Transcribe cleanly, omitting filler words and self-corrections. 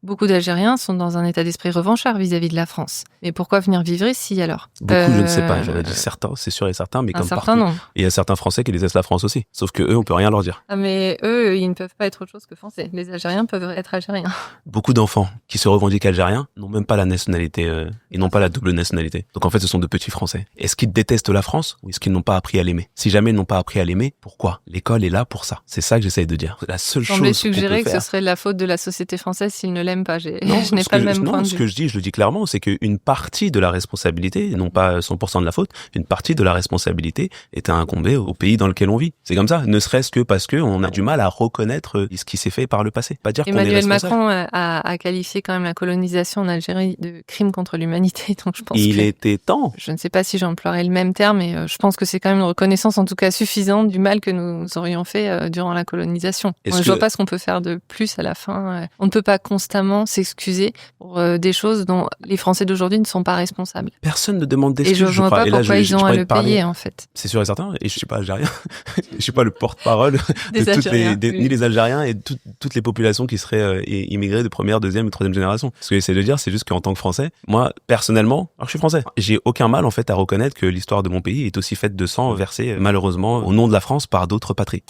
beaucoup d'Algériens sont dans un état d'esprit revanchard vis-à-vis de la France. Mais pourquoi venir vivre ici alors? Beaucoup, je ne sais pas. J'aurais dit certains, c'est sûr et certain, mais Un comme certain partout. nombre. Et il y a certains Français qui détestent la France aussi. Sauf que eux, on peut rien leur dire. Ah mais eux, ils ne peuvent pas être autre chose que français. Les Algériens peuvent être algériens. Beaucoup d'enfants qui se revendiquent algériens n'ont même pas la nationalité et n'ont pas la double nationalité. Donc en fait, ce sont de petits Français. Est-ce qu'ils détestent la France ou est-ce qu'ils n'ont pas appris à l'aimer? Si jamais ils n'ont pas appris à l'aimer, pourquoi? L'école est là pour ça. C'est ça que j'essaye de dire. La seule chose qu'on peut suggérer que faire. ce serait la faute de la société française s'ils ne l'aiment pas. Non, Je n'ai pas le même point de ce vue. que je dis, je le dis clairement, c'est qu'une partie de la responsabilité, et non pas 100% de la faute, une partie de la responsabilité est à incomber au pays dans lequel on vit. C'est comme ça, ne serait-ce que parce que on a du mal à reconnaître ce qui s'est fait par le passé. Pas dire qu'on est Emmanuel responsable. Macron a qualifié quand même la colonisation en Algérie de crime contre l'humanité, donc je pense Il était temps. Je ne sais pas si j'emploierais le même terme, mais je pense que c'est quand même une reconnaissance en tout cas suffisante du mal que nous aurions fait durant la colonisation. Je vois pas ce qu'on peut faire de plus à la fin. On ne peut pas constamment s'excuser pour des choses dont les Français d'aujourd'hui ne sont pas responsables. Personne ne demande Et d'excuses, je vois pas pourquoi ils ont à le payer en fait. C'est sûr et certain, et je suis pas algérien, je suis pas le porte-parole Des Algériens, ni les Algériens et toutes les populations qui seraient immigrées de première, deuxième et troisième génération. Ce que j'essaie de dire, c'est juste qu'en tant que Français, moi personnellement, alors je suis français, j'ai aucun mal en fait à reconnaître que l'histoire de mon pays est aussi faite de sang versé malheureusement au nom de la France par d'autres patries.